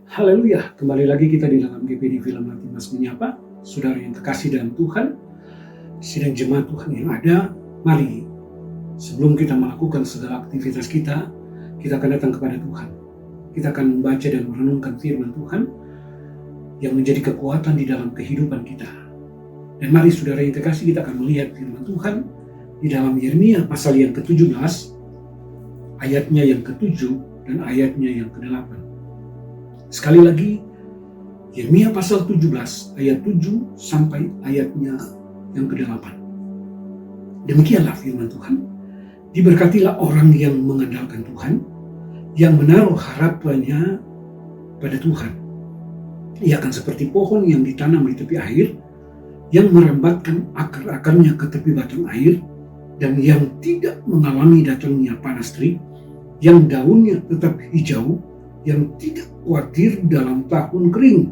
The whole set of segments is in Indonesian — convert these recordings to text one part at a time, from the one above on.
Haleluya, kembali lagi kita di dalam GPD Film Latimas Menyapa. Saudara yang terkasih dalam Tuhan, sidang jemaat Tuhan yang ada, mari sebelum kita melakukan segala aktivitas kita akan datang kepada Tuhan. Kita akan membaca dan merenungkan firman Tuhan yang menjadi kekuatan di dalam kehidupan kita. Dan mari saudara yang terkasih, kita akan melihat firman Tuhan di dalam Yeremia pasal yang ke-17, ayatnya yang ke-7 dan ayatnya yang ke-8. Sekali lagi, Yeremia pasal 17 ayat 7 sampai ayatnya yang ke-8. Demikianlah firman Tuhan. Diberkatilah orang yang mengandalkan Tuhan, yang menaruh harapannya pada Tuhan. Ia akan seperti pohon yang ditanam di tepi air, yang merambatkan akar-akarnya ke tepi batang air, dan yang tidak mengalami datangnya panas terik, yang daunnya tetap hijau, yang tidak khawatir dalam tahun kering,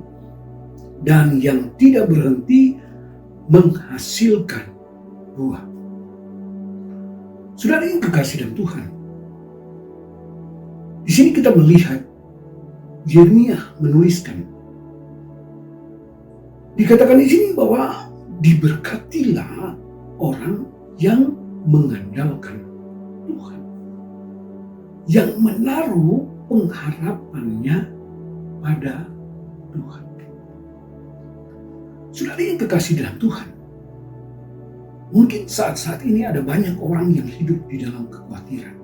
dan yang tidak berhenti menghasilkan buah. Saudara yang kekasih dalam Tuhan, di sini kita melihat Yeremia menuliskan, dikatakan di sini bahwa diberkatilah orang yang mengandalkan Tuhan, yang menaruh pengharapannya pada Tuhan. Saudara yang kekasih dalam Tuhan, mungkin saat-saat ini ada banyak orang yang hidup di dalam kekhawatiran.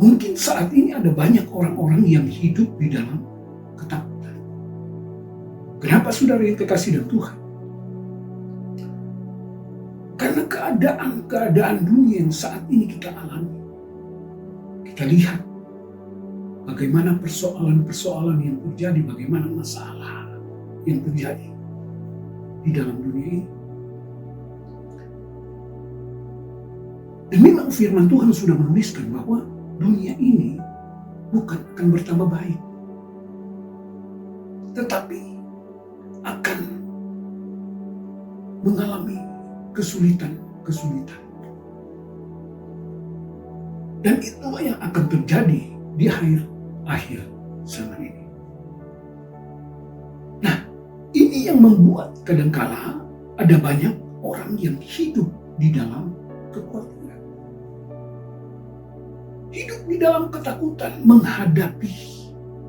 Mungkin saat ini ada banyak orang-orang yang hidup di dalam ketakutan. Kenapa saudara yang kekasih dalam Tuhan? Karena keadaan dunia yang saat ini kita alami. Kita lihat bagaimana persoalan-persoalan yang terjadi, bagaimana masalah yang terjadi di dalam dunia ini. Dan memang firman Tuhan sudah menuliskan bahwa dunia ini bukan akan bertambah baik, tetapi akan mengalami kesulitan-kesulitan. Dan itulah yang akan terjadi di akhir zaman ini. Nah, ini yang membuat kadangkala ada banyak orang yang hidup di dalam kekhawatiran. Hidup di dalam ketakutan menghadapi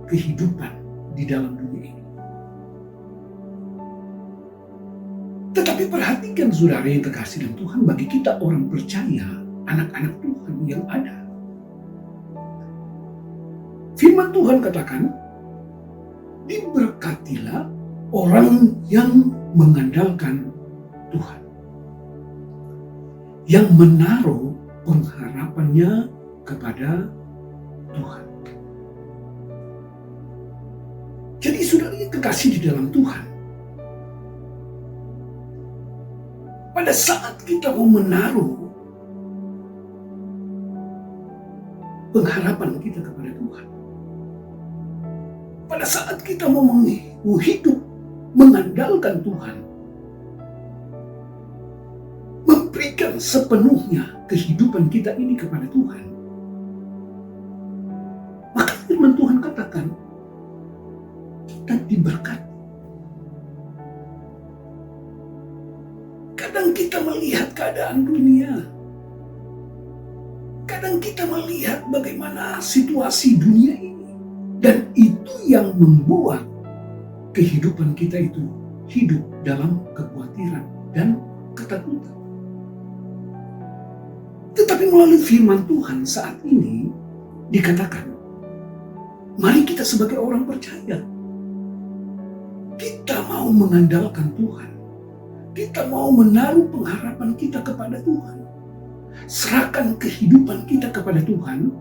kehidupan di dalam dunia ini. Tetapi perhatikan saudara yang terkasih dalam Tuhan, bagi kita orang percaya, anak-anak Tuhan yang ada, firman Tuhan katakan, diberkatilah orang yang mengandalkan Tuhan, yang menaruh pengharapannya kepada Tuhan. Jadi saudara yang kekasih di dalam Tuhan, pada saat kita mau menaruh pengharapan kita kepada Tuhan, pada saat kita mau hidup mengandalkan Tuhan, memberikan sepenuhnya kehidupan kita ini kepada Tuhan, maka firman Tuhan katakan kita diberkati. Kadang kita melihat keadaan dunia, kadang kita melihat bagaimana situasi dunia ini, dan itu yang membuat kehidupan kita itu hidup dalam kekhawatiran dan ketakutan. Tetapi melalui firman Tuhan saat ini dikatakan, mari kita sebagai orang percaya, kita mau mengandalkan Tuhan, kita mau menaruh pengharapan kita kepada Tuhan, serahkan kehidupan kita kepada Tuhan,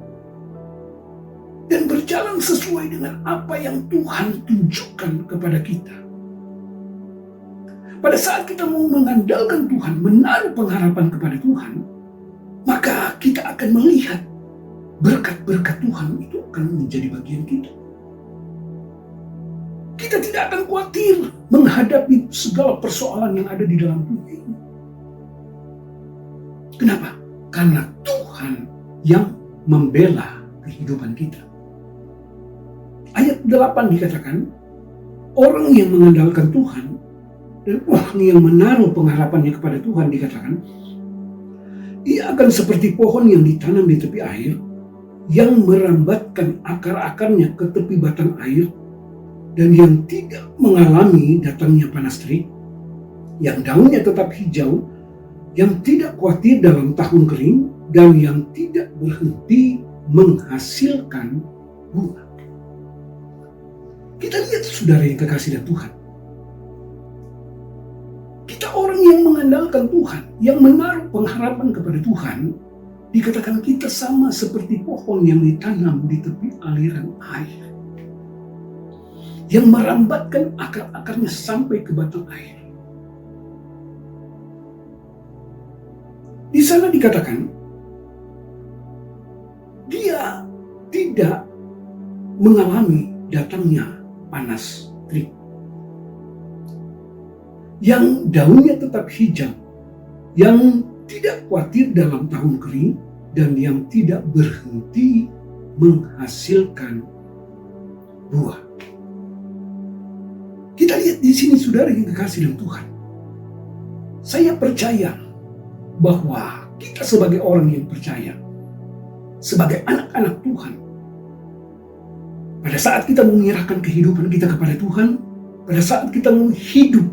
dan berjalan sesuai dengan apa yang Tuhan tunjukkan kepada kita. Pada saat kita mau mengandalkan Tuhan, menaruh pengharapan kepada Tuhan, maka kita akan melihat berkat-berkat Tuhan itu akan menjadi bagian kita. Kita tidak akan khawatir menghadapi segala persoalan yang ada di dalam dunia ini. Kenapa? Karena Tuhan yang membela kehidupan kita. Ayat ayat 8 dikatakan, orang yang mengandalkan Tuhan dan orang yang menaruh pengharapannya kepada Tuhan dikatakan, ia akan seperti pohon yang ditanam di tepi air, yang merambatkan akar-akarnya ke tepi batang air, dan yang tidak mengalami datangnya panas terik, yang daunnya tetap hijau, yang tidak khawatir dalam tahun kering, dan yang tidak berhenti menghasilkan buah. Kita lihat saudara yang kekasih dan Tuhan. Kita orang yang mengandalkan Tuhan, yang menaruh pengharapan kepada Tuhan, dikatakan kita sama seperti pohon yang ditanam di tepi aliran air, yang merambatkan akar-akarnya sampai ke batang air. Di sana dikatakan, dia tidak mengalami datangnya panas terik, yang daunnya tetap hijau, yang tidak khawatir dalam tahun kering, dan yang tidak berhenti menghasilkan buah. Kita lihat di sini saudara yang kekasih dalam Tuhan. Saya percaya bahwa kita sebagai orang yang percaya, sebagai anak-anak Tuhan, pada saat kita menyerahkan kehidupan kita kepada Tuhan, pada saat kita mau hidup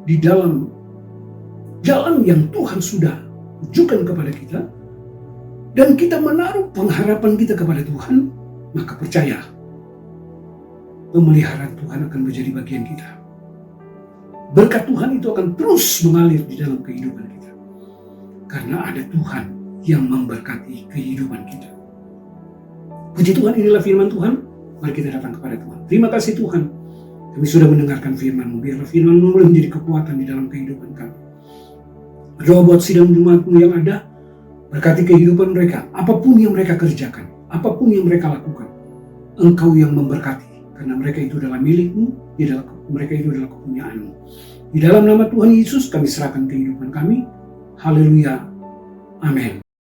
di dalam jalan yang Tuhan sudah tunjukkan kepada kita, dan kita menaruh pengharapan kita kepada Tuhan, maka percaya, pemeliharaan Tuhan akan menjadi bagian kita. Berkat Tuhan itu akan terus mengalir di dalam kehidupan kita, karena ada Tuhan yang memberkati kehidupan kita. Puji Tuhan, inilah firman Tuhan. Mari kita datang kepada Tuhan. Terima kasih Tuhan, kami sudah mendengarkan firman-Mu. Biarlah firman-Mu boleh menjadi kekuatan di dalam kehidupan kami. Berdoa buat sidang jemaat-Mu yang ada, berkati kehidupan mereka, apapun yang mereka kerjakan, apapun yang mereka lakukan, Engkau yang memberkati, karena mereka itu adalah milik-Mu, mereka itu adalah kepunyaan-Mu. Di dalam nama Tuhan Yesus kami serahkan kehidupan kami. Haleluya. Amin.